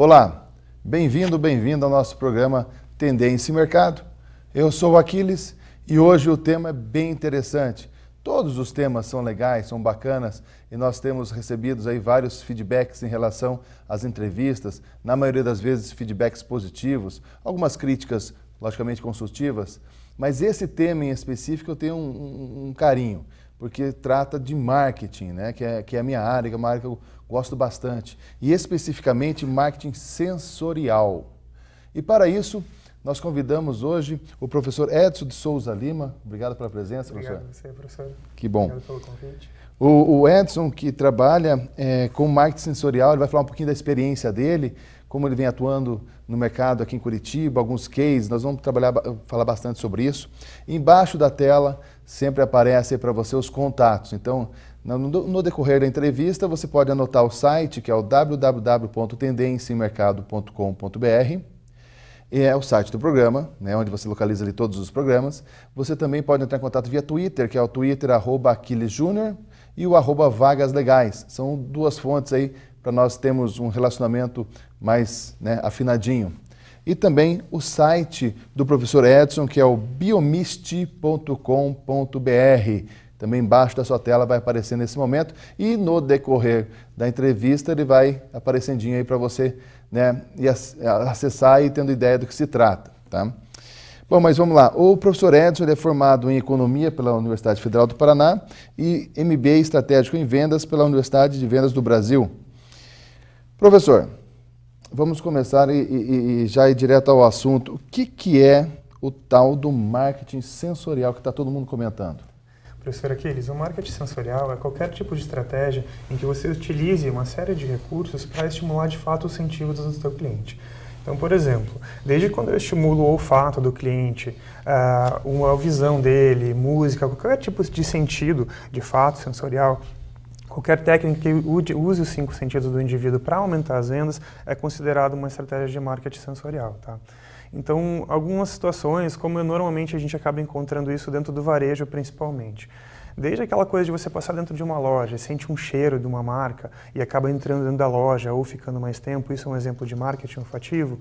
Olá, bem-vindo ao nosso programa Tendência e Mercado. Eu sou o Aquiles e hoje o tema é bem interessante. Todos os temas são legais, são bacanas e nós temos recebido aí vários feedbacks em relação às entrevistas, na maioria das vezes feedbacks positivos, algumas críticas logicamente construtivas, mas esse tema em específico eu tenho um carinho, porque trata de marketing, né? que é a minha área, que é uma área que eu gosto bastante, e especificamente marketing sensorial. E para isso, nós convidamos hoje o professor Edson de Souza Lima. Obrigado pela presença, professor. Obrigado a você, professor. Que bom. Obrigado pelo convite. O Edson, que trabalha com marketing sensorial, ele vai falar um pouquinho da experiência dele, como ele vem atuando no mercado aqui em Curitiba, alguns cases, nós vamos falar bastante sobre isso. Embaixo da tela sempre aparece para você os contatos. Então, no decorrer da entrevista, você pode anotar o site, que é o www.tendenciamercado.com.br. É o site do programa, né, onde você localiza ali todos os programas. Você também pode entrar em contato via Twitter, que é o Twitter @AquilesJúnior e o @VagasLegais. São duas fontes aí para nós termos um relacionamento mais, né, afinadinho. E também o site do professor Edson, que é o biomist.com.br. Também embaixo da sua tela vai aparecer nesse momento e no decorrer da entrevista ele vai aparecendinho aí para você, né, e acessar e tendo ideia do que se trata, tá? Bom, mas vamos lá. O professor Edson ele é formado em Economia pela Universidade Federal do Paraná e MBA Estratégico em Vendas pela Universidade de Vendas do Brasil. Professor, vamos começar e já ir direto ao assunto. O que é o tal do marketing sensorial que está todo mundo comentando? Professor Aquiles, o marketing sensorial é qualquer tipo de estratégia em que você utilize uma série de recursos para estimular de fato os sentidos do seu cliente. Então, por exemplo, desde quando eu estimulo o olfato do cliente, a visão dele, música, qualquer tipo de sentido de fato sensorial, qualquer técnica que use os 5 sentidos do indivíduo para aumentar as vendas é considerado uma estratégia de marketing sensorial, tá? Então, algumas situações, como normalmente a gente acaba encontrando isso dentro do varejo principalmente. Desde aquela coisa de você passar dentro de uma loja, sente um cheiro de uma marca e acaba entrando dentro da loja ou ficando mais tempo, isso é um exemplo de marketing olfativo.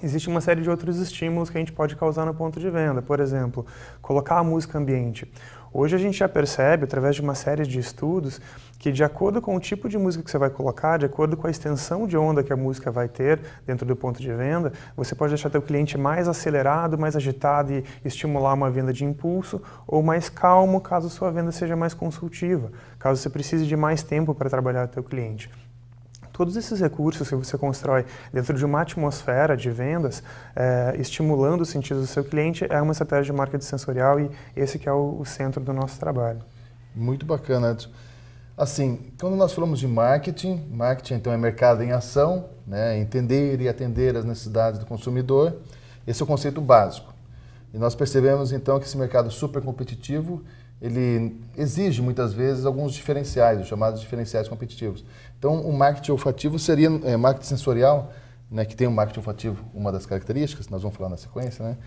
Existe uma série de outros estímulos que a gente pode causar no ponto de venda. Por exemplo, colocar a música ambiente. Hoje a gente já percebe, através de uma série de estudos, que de acordo com o tipo de música que você vai colocar, de acordo com a extensão de onda que a música vai ter dentro do ponto de venda, você pode deixar teu cliente mais acelerado, mais agitado e estimular uma venda de impulso, ou mais calmo, caso sua venda seja mais consultiva, caso você precise de mais tempo para trabalhar teu cliente. Todos esses recursos que você constrói dentro de uma atmosfera de vendas, estimulando os sentidos do seu cliente, é uma estratégia de marketing sensorial e esse que é o centro do nosso trabalho. Muito bacana, Edson. Assim, quando nós falamos de marketing então é mercado em ação, né, entender e atender as necessidades do consumidor, esse é o conceito básico. E nós percebemos então que esse mercado super competitivo, ele exige muitas vezes alguns diferenciais, os chamados diferenciais competitivos. Então, o marketing olfativo seria, marketing sensorial, né, que tem o marketing olfativo, uma das características, nós vamos falar na sequência, né?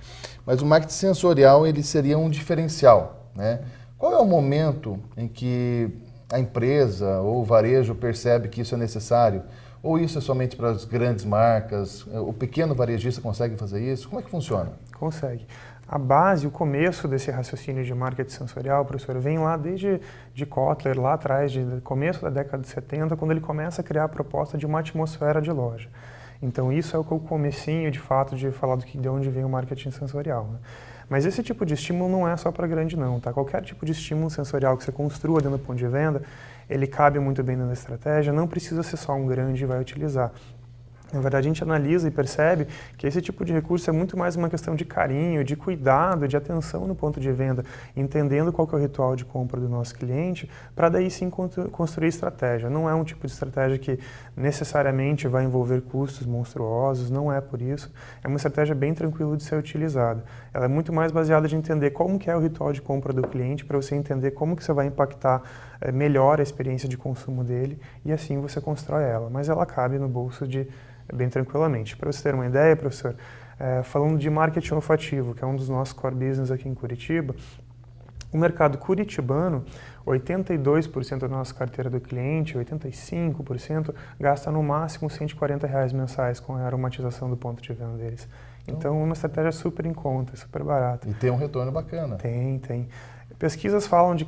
Mas o marketing sensorial, ele seria um diferencial, né? Qual é o momento em que a empresa ou o varejo percebe que isso é necessário? Ou isso é somente para as grandes marcas? O pequeno varejista consegue fazer isso? Como é que funciona? Consegue. A base, o começo desse raciocínio de marketing sensorial, professor, vem lá desde de Kotler, lá atrás, de começo da década de 70, quando ele começa a criar a proposta de uma atmosfera de loja. Então isso é o comecinho, de fato, de falar de onde vem o marketing sensorial, né? Mas esse tipo de estímulo não é só para grande não, tá? Qualquer tipo de estímulo sensorial que você construa dentro do ponto de venda, ele cabe muito bem dentro da estratégia, não precisa ser só um grande e vai utilizar. Na verdade, a gente analisa e percebe que esse tipo de recurso é muito mais uma questão de carinho, de cuidado, de atenção no ponto de venda, entendendo qual que é o ritual de compra do nosso cliente, para daí sim construir estratégia. Não é um tipo de estratégia que necessariamente vai envolver custos monstruosos, não é por isso. É uma estratégia bem tranquila de ser utilizada. Ela é muito mais baseada de entender como que é o ritual de compra do cliente, para você entender como que você vai impactar melhor a experiência de consumo dele, e assim você constrói ela. Mas ela cabe no bolso bem tranquilamente. Para você ter uma ideia, professor, falando de marketing olfativo, que é um dos nossos core business aqui em Curitiba, O mercado curitibano, 82% da nossa carteira do cliente, 85%, gasta no máximo R$140 mensais com a aromatização do ponto de venda deles. Então, uma estratégia super em conta, super barata. E tem um retorno bacana. Tem. Pesquisas falam de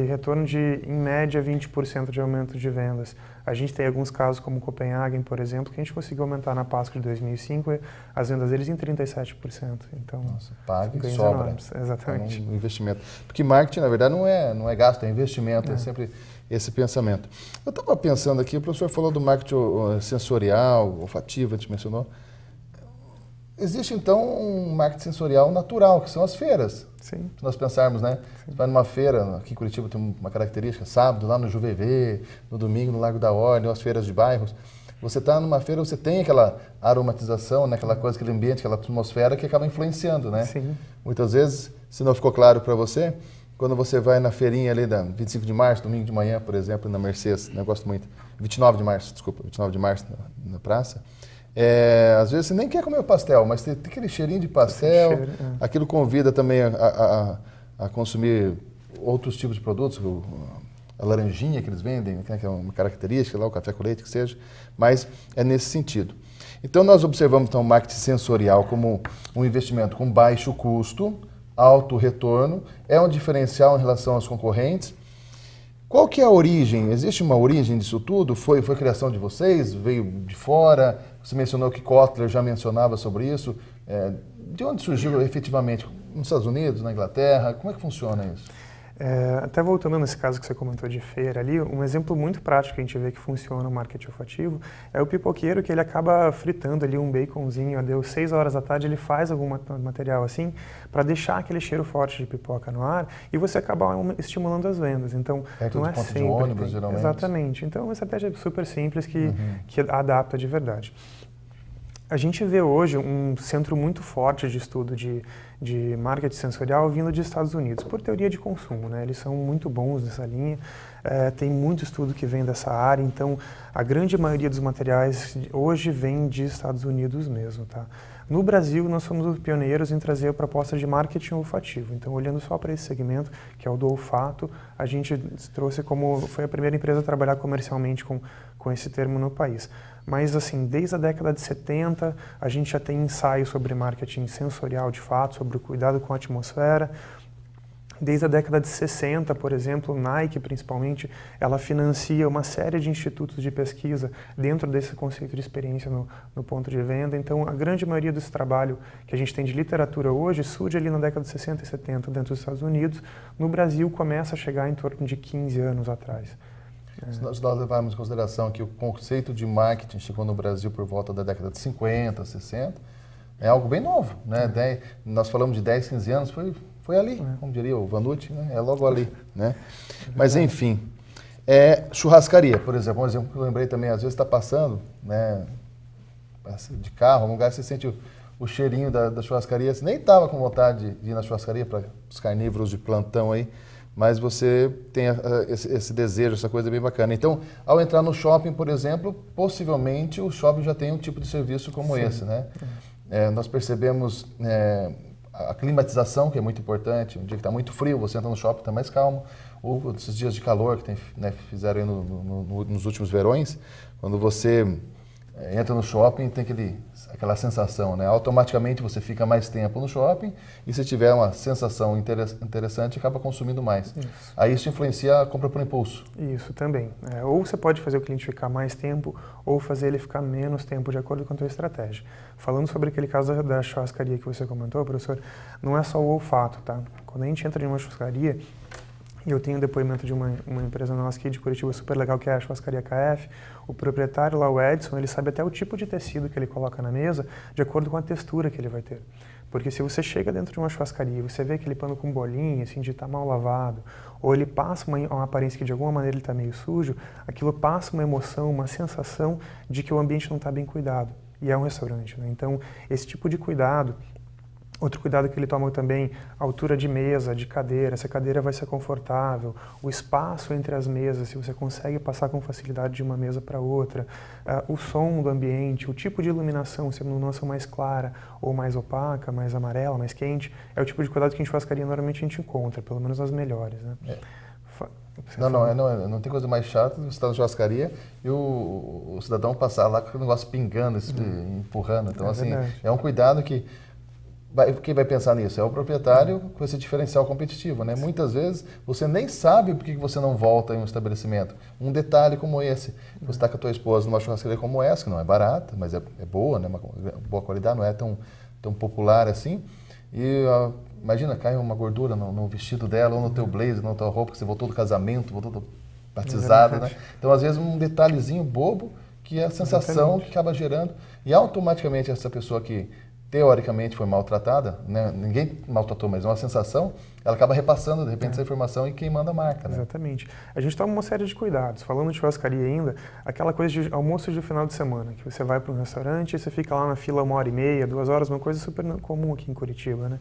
retorno de, em média, 20% de aumento de vendas. A gente tem alguns casos, como Copenhagen, por exemplo, que a gente conseguiu aumentar na Páscoa de 2005 as vendas deles em 37%. Então, nossa, paga e sobra. Enormes. Exatamente. É um investimento. Porque marketing, na verdade, não é gasto, é investimento, é sempre esse pensamento. Eu estava pensando aqui, o professor falou do marketing sensorial, olfativo, a gente mencionou. Existe, então, um marketing sensorial natural, que são as feiras. Sim. Se nós pensarmos, né? Você vai numa feira, aqui em Curitiba tem uma característica, sábado, lá no Juvevê, no domingo no Largo da Ordem, as feiras de bairros. Você está numa feira, você tem aquela aromatização, né? Aquela coisa, aquele ambiente, aquela atmosfera que acaba influenciando, né? Sim. Muitas vezes, se não ficou claro para você, quando você vai na feirinha ali da 25 de março, domingo de manhã, por exemplo, na Mercedes, eu gosto muito, 29 de março, desculpa, 29 de março na praça, às vezes você nem quer comer o pastel, mas tem aquele cheirinho de pastel, aquilo convida também a consumir outros tipos de produtos, a laranjinha que eles vendem, que é uma característica, lá, o café com leite, que seja, mas é nesse sentido. Então nós observamos então, o marketing sensorial como um investimento com baixo custo, alto retorno, é um diferencial em relação aos concorrentes. Qual que é a origem? Existe uma origem disso tudo? Foi criação de vocês? Veio de fora? Você mencionou que Kotler já mencionava sobre isso. De onde surgiu efetivamente? Nos Estados Unidos, na Inglaterra? Como é que funciona isso? Até voltando nesse caso que você comentou de feira ali, um exemplo muito prático que a gente vê que funciona no marketing olfativo é o pipoqueiro que ele acaba fritando ali um baconzinho, deu 6 horas da tarde, ele faz algum material assim para deixar aquele cheiro forte de pipoca no ar e você acaba estimulando as vendas. Então, não é sempre. De ônibus, geralmente. Exatamente. Então, é uma estratégia super simples que adapta de verdade. A gente vê hoje um centro muito forte de estudo de marketing sensorial vindo dos Estados Unidos, por teoria de consumo, né? Eles são muito bons nessa linha, tem muito estudo que vem dessa área, então a grande maioria dos materiais hoje vem de Estados Unidos mesmo, tá? No Brasil, nós somos os pioneiros em trazer a proposta de marketing olfativo. Então, olhando só para esse segmento, que é o do olfato, a gente trouxe foi a primeira empresa a trabalhar comercialmente com esse termo no país. Mas, assim, desde a década de 70, a gente já tem ensaios sobre marketing sensorial, de fato, sobre o cuidado com a atmosfera. Desde a década de 60, por exemplo, Nike, principalmente, ela financia uma série de institutos de pesquisa dentro desse conceito de experiência no ponto de venda. Então, a grande maioria desse trabalho que a gente tem de literatura hoje surge ali na década de 60 e 70 dentro dos Estados Unidos. No Brasil, começa a chegar em torno de 15 anos atrás. Se nós levarmos em consideração que o conceito de marketing chegou no Brasil por volta da década de 50, 60, é algo bem novo, né? Nós falamos de 10, 15 anos, foi ali, como diria o Vanucci, né? É logo ali, né? Mas enfim, churrascaria, por exemplo, um exemplo que eu lembrei também, às vezes está passando, né, de carro, um lugar você sente o cheirinho da churrascaria, você nem estava com vontade de ir na churrascaria para os carnívoros de plantão aí, mas você tem esse desejo, essa coisa bem bacana. Então, ao entrar no shopping, por exemplo, possivelmente o shopping já tem um tipo de serviço como esse, né? Nós percebemos a climatização, que é muito importante. Um dia que está muito frio, você entra no shopping, está mais calmo. Ou esses dias de calor que fizeram aí nos últimos verões, quando você entra no shopping, tem aquela sensação, né? Automaticamente você fica mais tempo no shopping e se tiver uma sensação interessante, acaba consumindo mais. Isso. Aí isso influencia a compra por impulso. Isso também. Ou você pode fazer o cliente ficar mais tempo ou fazer ele ficar menos tempo, de acordo com a tua estratégia. Falando sobre aquele caso da churrascaria que você comentou, professor, não é só o olfato, tá? Quando a gente entra em uma churrascaria, e eu tenho um depoimento de uma empresa nossa aqui de Curitiba super legal, que é a Churrascaria KF. O proprietário lá, o Edson, ele sabe até o tipo de tecido que ele coloca na mesa, de acordo com a textura que ele vai ter. Porque se você chega dentro de uma churrascaria e você vê aquele pano com bolinha, assim, de estar mal lavado, ou ele passa uma aparência que de alguma maneira ele está meio sujo, aquilo passa uma emoção, uma sensação de que o ambiente não está bem cuidado. E é um restaurante, né? Então, esse tipo de cuidado Outro cuidado que ele toma também, a altura de mesa, de cadeira, se a cadeira vai ser confortável, o espaço entre as mesas, se você consegue passar com facilidade de uma mesa para outra, o som do ambiente, o tipo de iluminação, se é uma iluminação mais clara ou mais opaca, mais amarela, mais quente, é o tipo de cuidado que em churrascaria normalmente a gente encontra, pelo menos as melhores, né? Não tem coisa mais chata do que você estar na churrascaria e o cidadão passar lá com o negócio pingando, empurrando. Então, é um cuidado que... Quem vai pensar nisso? É o proprietário com esse diferencial competitivo, né? Muitas vezes você nem sabe por que você não volta em um estabelecimento. Um detalhe como esse, você está com a tua esposa numa churrascaria como essa, que não é barata, mas é boa, né? Uma boa qualidade, não é tão popular assim. E imagina, cai uma gordura no vestido dela, ou no teu blazer, na tua roupa, que você voltou do casamento, voltou do batizado, né? Então, às vezes, um detalhezinho bobo que é a sensação que acaba gerando. E automaticamente essa pessoa que teoricamente foi maltratada, né? Ninguém maltratou, mas é uma sensação, ela acaba repassando, de repente, essa informação e queimando a marca. Né? Exatamente. A gente toma uma série de cuidados. Falando de churrascaria ainda, aquela coisa de almoço de final de semana, que você vai para um restaurante e você fica lá na fila 1h30, 2 horas, uma coisa super comum aqui em Curitiba, né?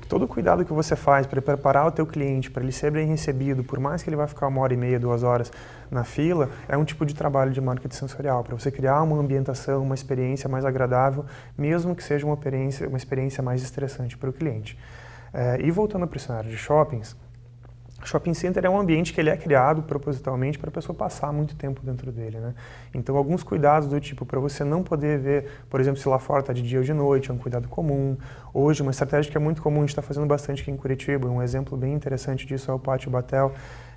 Todo o cuidado que você faz para preparar o teu cliente, para ele ser bem recebido, por mais que ele vai ficar 1h30, 2 horas na fila, é um tipo de trabalho de marketing sensorial, para você criar uma ambientação, uma experiência mais agradável, mesmo que seja uma experiência mais estressante para o cliente. E voltando para o cenário de shoppings, shopping center é um ambiente que ele é criado propositalmente para a pessoa passar muito tempo dentro dele, né? Então, alguns cuidados do tipo, para você não poder ver, por exemplo, se lá fora está de dia ou de noite, é um cuidado comum. Hoje, uma estratégia que é muito comum, a gente está fazendo bastante aqui em Curitiba, um exemplo bem interessante disso é o Pátio Batel,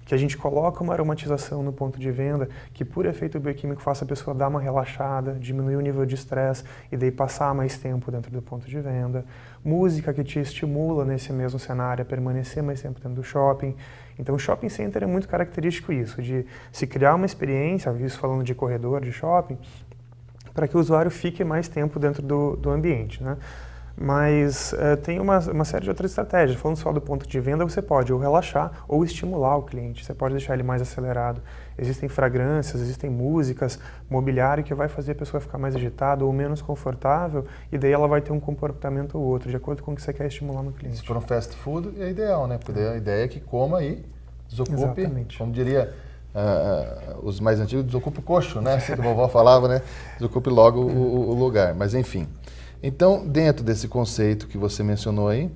que a gente coloca uma aromatização no ponto de venda que, por efeito bioquímico, faça a pessoa dar uma relaxada, diminuir o nível de estresse e daí passar mais tempo dentro do ponto de venda. Música que te estimula nesse mesmo cenário a permanecer mais tempo dentro do shopping. Então, o shopping center é muito característico isso, de se criar uma experiência, isso falando de corredor, de shopping, para que o usuário fique mais tempo dentro do ambiente, né? Mas tem uma série de outras estratégias. Falando só do ponto de venda, você pode ou relaxar ou estimular o cliente. Você pode deixar ele mais acelerado. Existem fragrâncias, existem músicas, mobiliário que vai fazer a pessoa ficar mais agitada ou menos confortável e daí ela vai ter um comportamento ou outro, de acordo com o que você quer estimular no cliente. Se for um fast food, é ideal, né? Porque a ideia é que coma e desocupe, exatamente, como diria os mais antigos, desocupe o coxo, né? Assim que a vovó falava, né? Desocupe logo o lugar. Mas, enfim... Então, dentro desse conceito que você mencionou aí,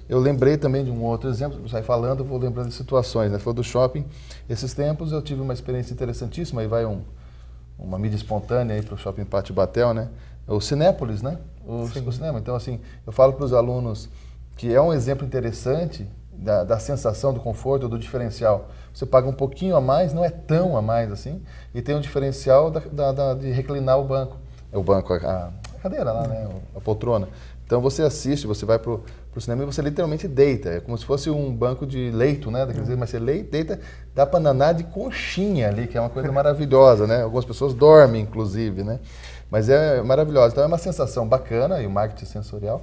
eu lembrei também de um outro exemplo, você vai falando, eu vou lembrando de situações, né? Falou do shopping, esses tempos eu tive uma experiência interessantíssima, aí vai uma mídia espontânea aí para o Shopping Pátio Batel, né? O Cinépolis, né? O cinema. Então, assim, eu falo para os alunos que é um exemplo interessante da sensação, do conforto, do diferencial. Você paga um pouquinho a mais, não é tão a mais assim, e tem um diferencial de reclinar o banco. A cadeira lá, né? A poltrona. Então você assiste, você vai pro cinema e você literalmente deita. É como se fosse um banco de leito, né? Mas você deita, dá para nanar de conchinha ali, que é uma coisa maravilhosa, né? Algumas pessoas dormem, inclusive, né? Mas é maravilhosa. Então é uma sensação bacana, e o marketing sensorial.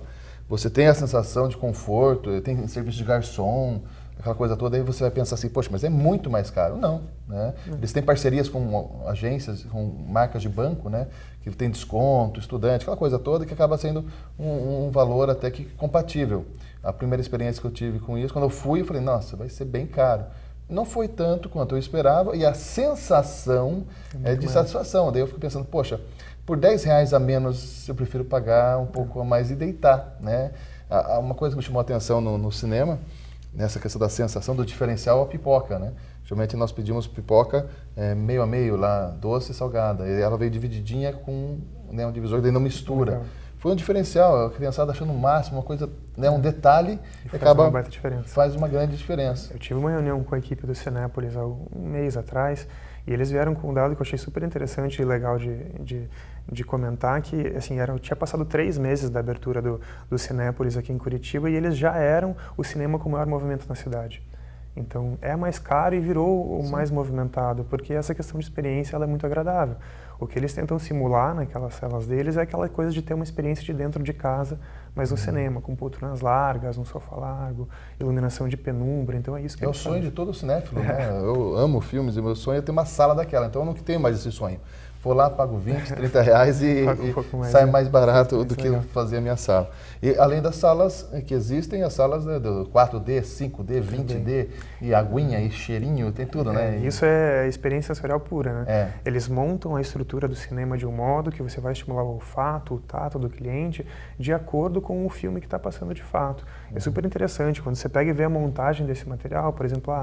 Você tem a sensação de conforto, tem serviço de garçom, aquela coisa toda, aí você vai pensar assim, poxa, mas é muito mais caro. Não, né? Eles têm parcerias com agências, com marcas de banco, né? Que tem desconto, estudante, aquela coisa toda que acaba sendo um valor até que compatível. A primeira experiência que eu tive com isso, quando eu fui, eu falei, nossa, vai ser bem caro. Não foi tanto quanto eu esperava e a sensação é de satisfação. Daí eu fico pensando, poxa, por R$10 a menos eu prefiro pagar um pouco a mais e deitar, né? Uma coisa que me chamou a atenção no cinema, nessa questão da sensação do diferencial, a pipoca, né? Geralmente nós pedimos pipoca meio a meio lá, doce e salgada. E ela veio divididinha com, né, um divisor, daí não mistura. Legal. Foi um diferencial, a criançada achando o máximo, uma coisa, né, um detalhe que acaba uma baita diferença. Faz uma grande diferença. Eu tive uma reunião com a equipe do Cinépolis há um mês atrás e eles vieram com um dado que eu achei super interessante e legal de comentar, que assim, tinha passado 3 meses da abertura do Cinépolis aqui em Curitiba e eles já eram o cinema com o maior movimento na cidade. Então, é mais caro e virou o mais movimentado, porque essa questão de experiência ela é muito agradável. O que eles tentam simular naquelas celas deles é aquela coisa de ter uma experiência de dentro de casa, mas no cinema, com poltronas largas, um sofá largo, iluminação de penumbra, então é isso que é o sonho de todo cinéfilo, né? Eu amo filmes e meu sonho é ter uma sala daquela, então eu não tenho mais esse sonho. Vou lá, pago 20, 30 reais e sai mais barato do que fazer a minha sala. E além das salas que existem, as salas, né, do 4D, 5D, 20D, e aguinha, e cheirinho, tem tudo, né? Isso é experiência sensorial pura, né? É. Eles montam a estrutura do cinema de um modo que você vai estimular o olfato, o tato do cliente de acordo com o filme que está passando de fato. É super interessante, quando você pega e vê a montagem desse material, por exemplo,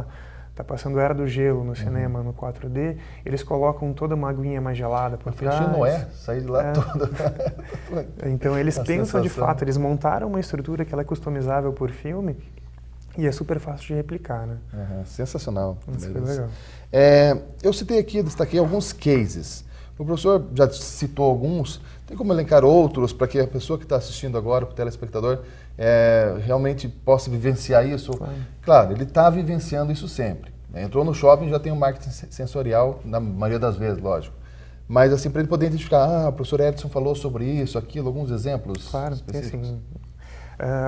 está passando Era do Gelo no cinema, no 4D, eles colocam toda uma aguinha mais gelada por trás. Eu Noé, saí de lá todo. Então eles pensam de fato, eles montaram uma estrutura que ela é customizável por filme e é super fácil de replicar, né? Sensacional. Isso é legal. Eu citei aqui, destaquei alguns cases. O professor já citou alguns, tem como elencar outros para que a pessoa que está assistindo agora, o telespectador, realmente possa vivenciar isso? Claro, ele está vivenciando isso sempre. Né? Entrou no shopping, já tem um marketing sensorial, na maioria das vezes, lógico. Mas assim, para ele poder identificar, o professor Edson falou sobre isso, aquilo, alguns exemplos específicos. Tem,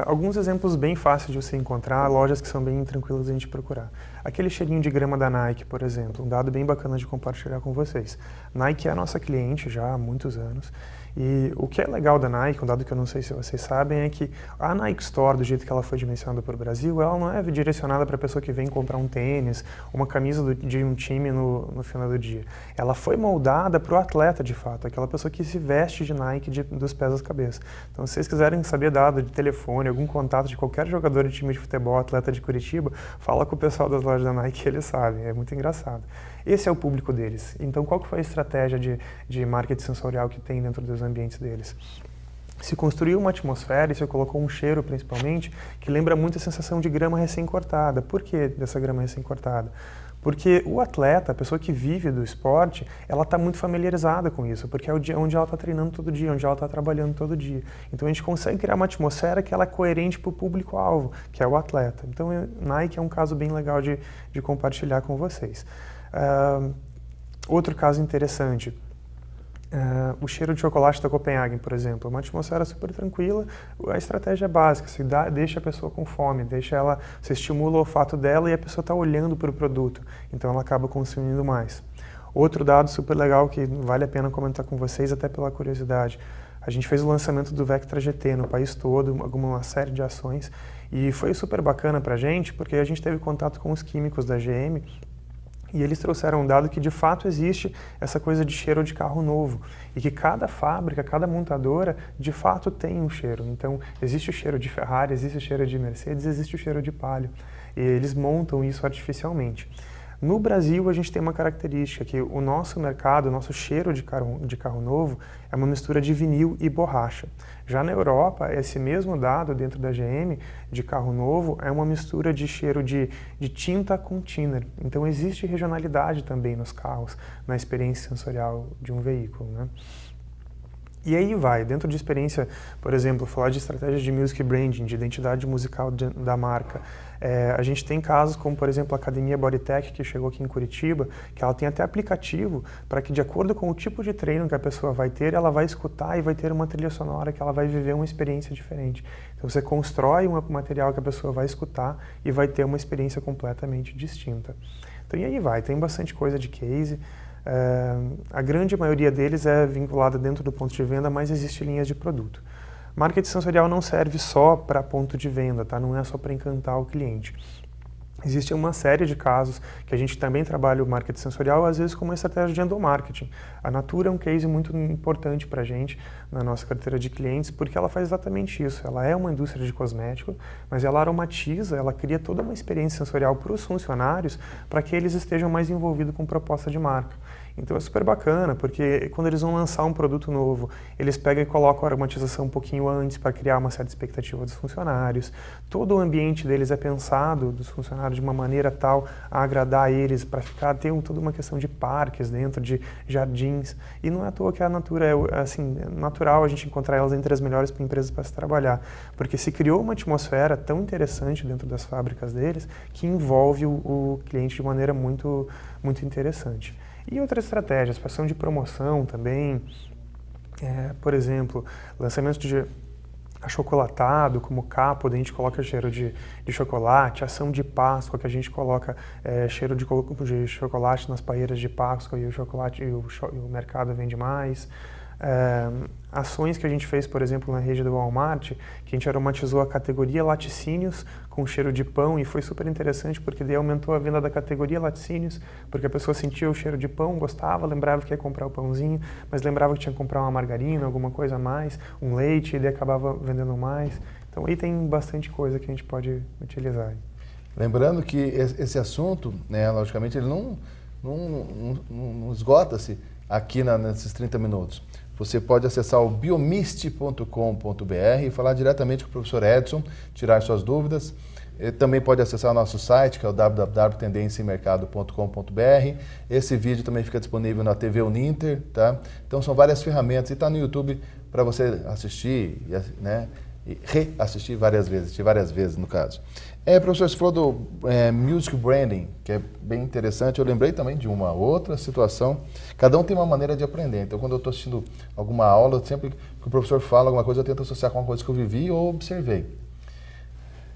alguns exemplos bem fáceis de você encontrar, lojas que são bem tranquilas de a gente procurar. Aquele cheirinho de grama da Nike, por exemplo, um dado bem bacana de compartilhar com vocês. Nike é a nossa cliente já há muitos anos. E o que é legal da Nike, um dado que eu não sei se vocês sabem, é que a Nike Store, do jeito que ela foi dimensionada para o Brasil, ela não é direcionada para a pessoa que vem comprar um tênis, uma camisa de um time no final do dia. Ela foi moldada para o atleta, de fato, aquela pessoa que se veste de Nike dos pés às cabeças. Então, se vocês quiserem saber dado de telefone, algum contato de qualquer jogador de time de futebol, atleta de Curitiba, fala com o pessoal das lojas da Nike que eles sabem, é muito engraçado. Esse é o público deles. Então, qual que foi a estratégia de marketing sensorial que tem dentro dos ambientes deles? Se construiu uma atmosfera e se colocou um cheiro, principalmente, que lembra muito a sensação de grama recém-cortada. Por que dessa grama recém-cortada? Porque o atleta, a pessoa que vive do esporte, ela está muito familiarizada com isso, porque é o dia onde ela está treinando todo dia, onde ela está trabalhando todo dia. Então a gente consegue criar uma atmosfera que ela é coerente para o público-alvo, que é o atleta. Então Nike é um caso bem legal de compartilhar com vocês. Outro caso interessante, o cheiro de chocolate da Copenhagen, por exemplo, é uma atmosfera super tranquila, a estratégia é básica, deixa a pessoa com fome, você estimula o olfato dela e a pessoa está olhando para o produto, então ela acaba consumindo mais. Outro dado super legal que vale a pena comentar com vocês, até pela curiosidade, a gente fez o lançamento do Vectra GT no país todo, uma série de ações, e foi super bacana para a gente, porque a gente teve contato com os químicos da GM, e eles trouxeram um dado que de fato existe essa coisa de cheiro de carro novo e que cada fábrica, cada montadora de fato tem um cheiro. Então existe o cheiro de Ferrari, existe o cheiro de Mercedes, existe o cheiro de Palio e eles montam isso artificialmente. No Brasil a gente tem uma característica que o nosso mercado, o nosso cheiro de carro novo é uma mistura de vinil e borracha. Já na Europa, esse mesmo dado dentro da GM de carro novo é uma mistura de cheiro de tinta com thinner. Então existe regionalidade também nos carros, na experiência sensorial de um veículo, né? E aí vai, dentro de experiência, por exemplo, falar de estratégia de music branding, de identidade musical da marca. A gente tem casos como, por exemplo, a Academia Bodytech, que chegou aqui em Curitiba, que ela tem até aplicativo para que, de acordo com o tipo de treino que a pessoa vai ter, ela vai escutar e vai ter uma trilha sonora que ela vai viver uma experiência diferente. Então você constrói um material que a pessoa vai escutar e vai ter uma experiência completamente distinta. Então e aí vai, tem bastante coisa de case. A grande maioria deles é vinculada dentro do ponto de venda, mas existe linhas de produto. Marketing sensorial não serve só para ponto de venda, tá? Não é só para encantar o cliente. Existe uma série de casos que a gente também trabalha o marketing sensorial, às vezes como uma estratégia de endomarketing. A Natura é um case muito importante para a gente na nossa carteira de clientes, porque ela faz exatamente isso. Ela é uma indústria de cosméticos, mas ela aromatiza, ela cria toda uma experiência sensorial para os funcionários para que eles estejam mais envolvidos com proposta de marca. Então é super bacana, porque quando eles vão lançar um produto novo, eles pegam e colocam a aromatização um pouquinho antes para criar uma certa expectativa dos funcionários. Todo o ambiente deles é pensado, dos funcionários, de uma maneira tal a agradar eles, para ter toda uma questão de parques dentro, de jardins. E não é à toa que a Natura é assim, natural a gente encontrar elas entre as melhores empresas para se trabalhar, porque se criou uma atmosfera tão interessante dentro das fábricas deles que envolve o cliente de maneira muito, muito interessante. E outras estratégias, ação de promoção também, por exemplo, lançamento achocolatado, como capo, daí a gente coloca cheiro de chocolate, ação de Páscoa, que a gente coloca cheiro de chocolate nas paeiras de Páscoa e o chocolate e o mercado vende mais. Ações que a gente fez, por exemplo, na rede do Walmart, que a gente aromatizou a categoria laticínios com cheiro de pão, e foi super interessante porque daí aumentou a venda da categoria laticínios, porque a pessoa sentia o cheiro de pão, gostava, lembrava que ia comprar o pãozinho, mas lembrava que tinha que comprar uma margarina, alguma coisa a mais, um leite, e daí acabava vendendo mais. Então aí tem bastante coisa que a gente pode utilizar. Lembrando que esse assunto, né, logicamente, ele não esgota-se aqui nesses 30 minutos. Você pode acessar o biomist.com.br e falar diretamente com o professor Edson, tirar suas dúvidas. Também pode acessar o nosso site, que é o www.tendenciamercado.com.br. Esse vídeo também fica disponível na TV Uninter, tá? Então são várias ferramentas e está no YouTube para você assistir, né? E reassistir várias vezes no caso. Professor, você falou do Music Branding, que é bem interessante. Eu lembrei também de uma outra situação. Cada um tem uma maneira de aprender. Então, quando eu estou assistindo alguma aula, sempre que o professor fala alguma coisa, eu tento associar com uma coisa que eu vivi ou observei.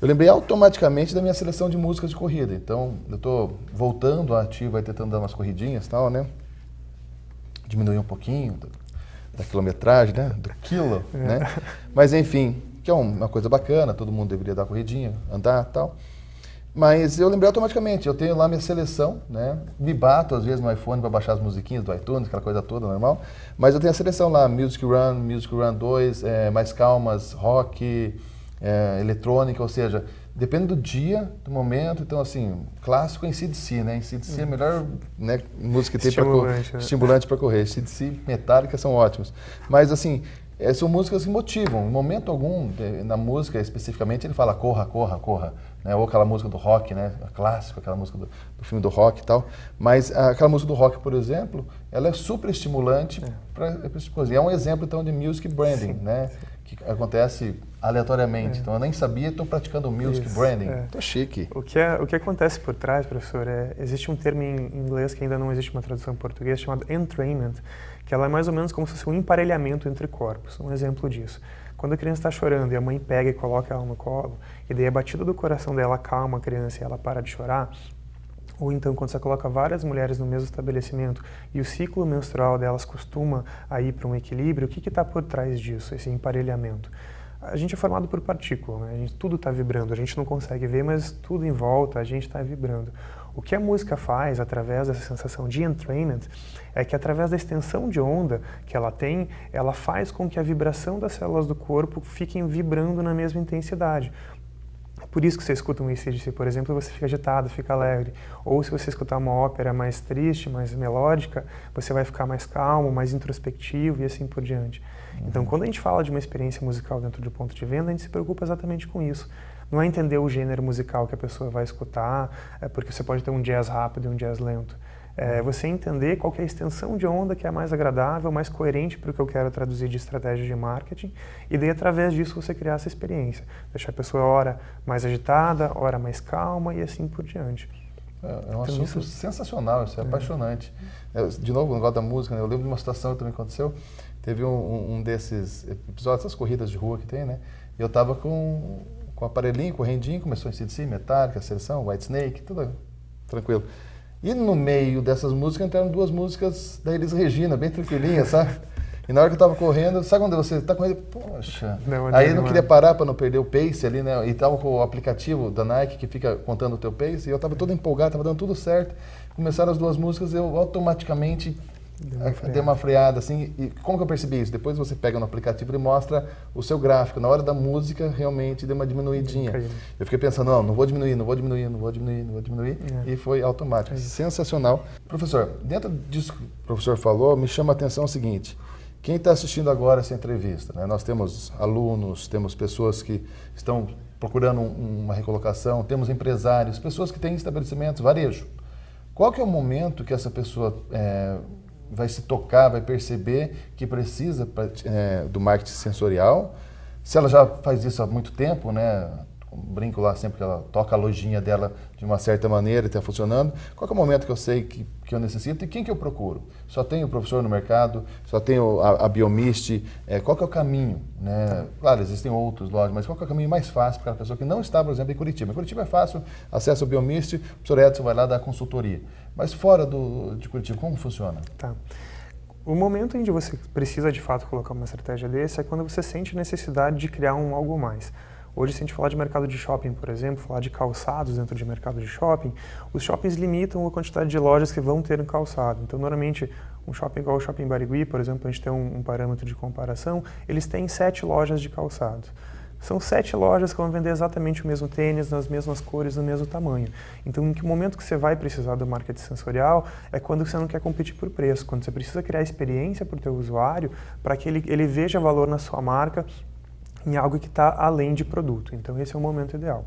Eu lembrei automaticamente da minha seleção de músicas de corrida. Então, eu estou voltando à ativa e tentando dar umas corridinhas e tal, né? Diminuir um pouquinho da quilometragem, né? Do quilo, né? Mas, enfim, que é uma coisa bacana, todo mundo deveria dar corridinha, andar e tal. Mas eu lembrei automaticamente, eu tenho lá minha seleção, né? Me bato às vezes no iPhone para baixar as musiquinhas do iTunes, aquela coisa toda normal. Mas eu tenho a seleção lá, Music Run 2, mais calmas, rock, eletrônica, ou seja, depende do dia, do momento. Então, assim, clássico em AC/DC, né? Em AC/DC é a melhor, né, música que tem para correr, estimulante para correr. AC/DC, Metallica são ótimos. Mas, assim, são músicas que motivam. Em momento algum, na música especificamente, ele fala corra, corra, corra. Né? Ou aquela música do rock, né? Clássico, aquela música do filme do rock e tal. Mas aquela música do rock, por exemplo, ela é super estimulante para esse tipo de coisa. E é um exemplo, então, de music branding, né? Que acontece aleatoriamente. Então, eu nem sabia, estou praticando music branding. Tô chique. O que acontece por trás, professor, existe um termo em inglês que ainda não existe uma tradução em português, chamado entrainment, que ela é mais ou menos como se fosse um emparelhamento entre corpos. Um exemplo disso. Quando a criança está chorando e a mãe pega e coloca ela no colo, e daí a batida do coração dela calma a criança e ela para de chorar, ou então quando você coloca várias mulheres no mesmo estabelecimento e o ciclo menstrual delas costuma a ir para um equilíbrio, o que está por trás disso, esse emparelhamento? A gente é formado por partícula, né? Tudo está vibrando, a gente não consegue ver, mas tudo em volta, a gente está vibrando. O que a música faz, através dessa sensação de entrainment, é que através da extensão de onda que ela tem, ela faz com que a vibração das células do corpo fiquem vibrando na mesma intensidade. Por isso que você escuta um AC/DC, por exemplo, você fica agitado, fica alegre. Ou se você escutar uma ópera mais triste, mais melódica, você vai ficar mais calmo, mais introspectivo e assim por diante. Então, quando a gente fala de uma experiência musical dentro do ponto de venda, a gente se preocupa exatamente com isso. Não é entender o gênero musical que a pessoa vai escutar, porque você pode ter um jazz rápido e um jazz lento. É você entender qual que é a extensão de onda que é mais agradável, mais coerente para o que eu quero traduzir de estratégia de marketing, e daí através disso você criar essa experiência. Deixar a pessoa hora mais agitada, hora mais calma e assim por diante. É um assunto sensacional, isso é apaixonante. De novo, o negócio da música, né? Eu lembro de uma situação que também aconteceu. Teve um desses episódios, essas corridas de rua que tem, né? E eu tava com o aparelhinho, correndinho, começou a AC/DC, Metallica, Seleção, Whitesnake, tudo tranquilo. E no meio dessas músicas entraram duas músicas da Elis Regina, bem tranquilinhas, sabe? E na hora que eu tava correndo, sabe quando você tá correndo? Poxa! Aí eu não queria parar para não perder o pace ali, né? E tava com o aplicativo da Nike que fica contando o teu pace, e eu tava todo empolgado, tava dando tudo certo. Começaram as duas músicas, eu automaticamente dei uma freada, assim. E como que eu percebi isso? Depois você pega no aplicativo e ele mostra o seu gráfico. Na hora da música, realmente deu uma diminuidinha. Eu fiquei pensando, não vou diminuir. E foi automático. Sensacional. Professor, dentro disso que o professor falou, me chama a atenção o seguinte. Quem está assistindo agora essa entrevista, né? Nós temos alunos, temos pessoas que estão procurando uma recolocação, temos empresários, pessoas que têm estabelecimentos, varejo. Qual que é o momento que essa pessoa vai se tocar, vai perceber que precisa do marketing sensorial? Se ela já faz isso há muito tempo, né, brinco lá sempre que ela toca a lojinha dela de uma certa maneira e está funcionando. Qual que é o momento que eu sei que eu necessito e quem que eu procuro? Só tem o professor no mercado? Só tem a Biomist? Qual que é o caminho? Né? Claro, existem outros lojas, mas qual que é o caminho mais fácil para aquela pessoa que não está, por exemplo, em Curitiba? Em Curitiba é fácil, acessa o Biomist, o professor Edson vai lá dar consultoria. Mas fora de Curitiba, como funciona? Tá. O momento em que você precisa de fato colocar uma estratégia desse é quando você sente necessidade de criar algo mais. Hoje, se a gente falar de mercado de shopping, por exemplo, falar de calçados dentro de mercado de shopping, os shoppings limitam a quantidade de lojas que vão ter um calçado. Então, normalmente, um shopping igual o Shopping Barigui, por exemplo, a gente tem um parâmetro de comparação, eles têm 7 lojas de calçados. São 7 lojas que vão vender exatamente o mesmo tênis, nas mesmas cores, no mesmo tamanho. Então, em que momento que você vai precisar do marketing sensorial é quando você não quer competir por preço, quando você precisa criar experiência para o teu usuário, para que ele veja valor na sua marca, em algo que está além de produto. Então, esse é o momento ideal.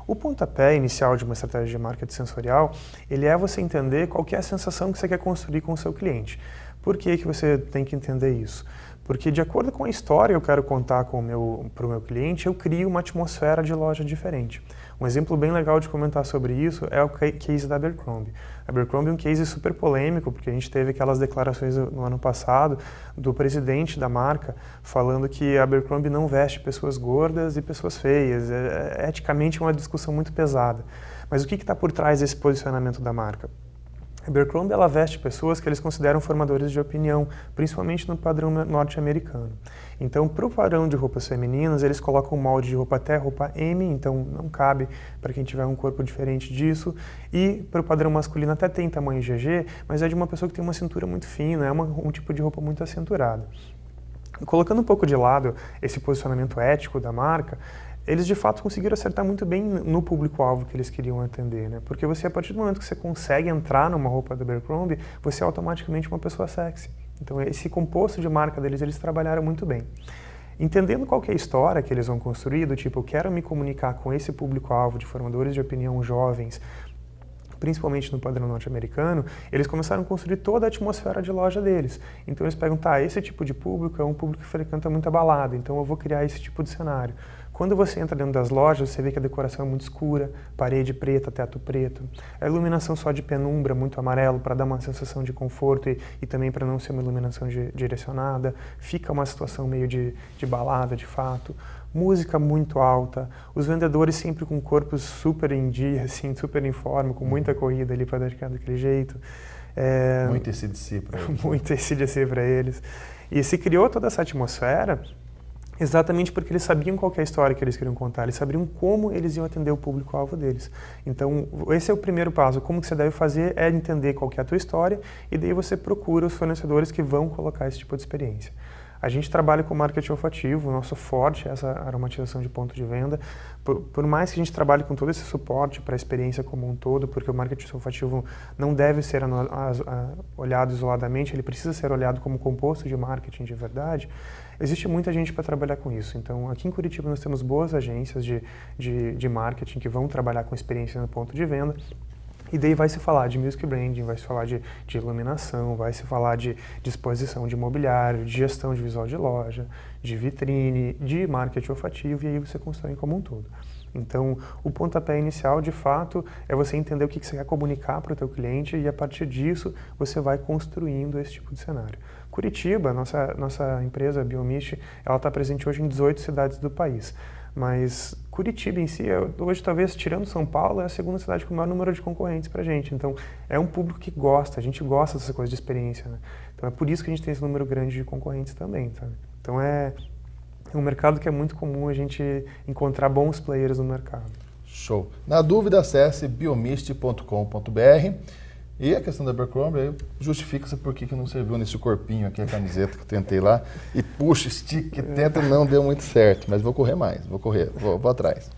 O pontapé inicial de uma estratégia de marketing sensorial, ele é você entender qual que é a sensação que você quer construir com o seu cliente. Por que que você tem que entender isso? Porque, de acordo com a história que eu quero contar para o meu cliente, eu crio uma atmosfera de loja diferente. Um exemplo bem legal de comentar sobre isso é o case da Abercrombie. A Abercrombie é um case super polêmico, porque a gente teve aquelas declarações no ano passado do presidente da marca falando que a Abercrombie não veste pessoas gordas e pessoas feias. Eticamente é uma discussão muito pesada. Mas o que está por trás desse posicionamento da marca? A Abercrombie ela veste pessoas que eles consideram formadores de opinião, principalmente no padrão norte-americano. Então, para o padrão de roupas femininas, eles colocam um molde de roupa até roupa M, então não cabe para quem tiver um corpo diferente disso. E para o padrão masculino até tem tamanho GG, mas é de uma pessoa que tem uma cintura muito fina, é um tipo de roupa muito acinturada. Colocando um pouco de lado esse posicionamento ético da marca, eles de fato conseguiram acertar muito bem no público-alvo que eles queriam atender, né? Porque você, a partir do momento que você consegue entrar numa roupa da Abercrombie, você é automaticamente uma pessoa sexy. Então, esse composto de marca deles, eles trabalharam muito bem. Entendendo qual que é a história que eles vão construir, do tipo, eu quero me comunicar com esse público-alvo de formadores de opinião jovens, principalmente no padrão norte-americano, eles começaram a construir toda a atmosfera de loja deles. Então, eles pegam, tá, esse tipo de público é um público que frequenta muita balada, então eu vou criar esse tipo de cenário. Quando você entra dentro das lojas, você vê que a decoração é muito escura, parede preta, teto preto, a iluminação só de penumbra, muito amarelo, para dar uma sensação de conforto e também para não ser uma iluminação direcionada. Fica uma situação meio de balada, de fato. Música muito alta, os vendedores sempre com corpos super em dia, assim, super em forma, com muita corrida ali para dar daquele jeito. Muito AC/DC para eles. Muito AC/DC para eles. E se criou toda essa atmosfera exatamente porque eles sabiam qual que é a história que eles queriam contar, eles sabiam como eles iam atender o público-alvo deles. Então, esse é o primeiro passo. Como que você deve fazer é entender qual que é a tua história e daí você procura os fornecedores que vão colocar esse tipo de experiência. A gente trabalha com marketing olfativo, o nosso forte é essa aromatização de ponto de venda. Por mais que a gente trabalhe com todo esse suporte para a experiência como um todo, porque o marketing olfativo não deve ser olhado isoladamente, ele precisa ser olhado como composto de marketing de verdade, existe muita gente para trabalhar com isso. Então, aqui em Curitiba nós temos boas agências de marketing que vão trabalhar com experiência no ponto de venda. E daí vai se falar de music branding, vai se falar de iluminação, vai se falar de disposição de mobiliário, de gestão de visual de loja, de vitrine, de marketing olfativo, e aí você constrói como um todo. Então, o pontapé inicial, de fato, é você entender o que você quer comunicar para o teu cliente e, a partir disso, você vai construindo esse tipo de cenário. Curitiba, nossa empresa, a Biomist, ela está presente hoje em 18 cidades do país. Mas Curitiba em si, hoje talvez, tirando São Paulo, é a segunda cidade com o maior número de concorrentes para a gente. Então, é um público que gosta, a gente gosta dessa coisa de experiência, né? Então, é por isso que a gente tem esse número grande de concorrentes também, sabe? Então, é um mercado que é muito comum a gente encontrar bons players no mercado. Show. Na dúvida, acesse biomist.com.br. E a questão da Abercrombie, justifica-se por que não serviu nesse corpinho aqui, a camiseta que eu tentei lá. E puxa, estica, tenta, não deu muito certo. Mas vou correr mais, vou atrás.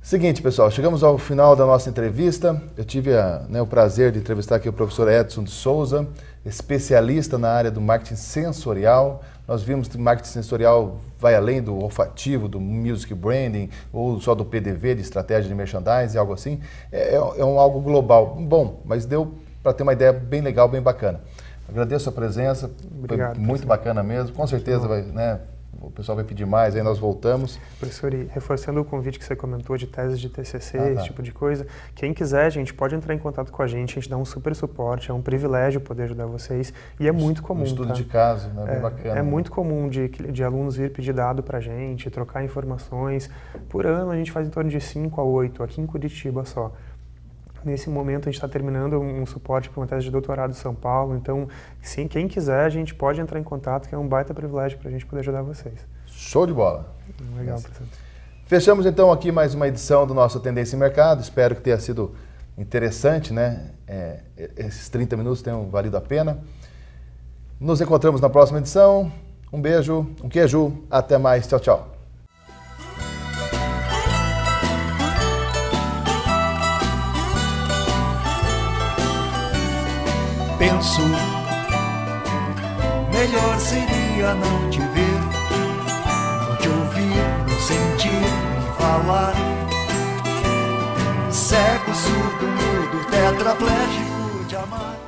Seguinte, pessoal, chegamos ao final da nossa entrevista. Eu tive o prazer de entrevistar aqui o professor Edson de Souza, especialista na área do marketing sensorial. Nós vimos que o marketing sensorial vai além do olfativo, do music branding, ou só do PDV, de estratégia de merchandising, algo assim. É algo global. Bom, mas deu para ter uma ideia bem legal, bem bacana. Agradeço a presença, obrigado, foi muito bacana mesmo. Com certeza vai o pessoal vai pedir mais, aí nós voltamos. Professor, e reforçando o convite que você comentou de teses de TCC, esse tipo de coisa, quem quiser, gente, pode entrar em contato com a gente dá um super suporte, é um privilégio poder ajudar vocês, e é muito comum. Um estudo de caso, né? Bem bacana. É muito comum de alunos vir pedir dado pra gente, trocar informações. Por ano a gente faz em torno de 5 a 8, aqui em Curitiba só. Nesse momento a gente está terminando um suporte para uma tese de doutorado em São Paulo, então sim, quem quiser a gente pode entrar em contato, que é um baita privilégio para a gente poder ajudar vocês. Show de bola! Legal, professor. Fechamos então aqui mais uma edição do nosso Tendência em Mercado, espero que tenha sido interessante, né? Esses 30 minutos tenham valido a pena. Nos encontramos na próxima edição, um beijo, um queijo, até mais, tchau, tchau! Penso, melhor seria não te ver, não te ouvir, não sentir, nem falar. Cego, surdo, mudo, tetraplégico de amar.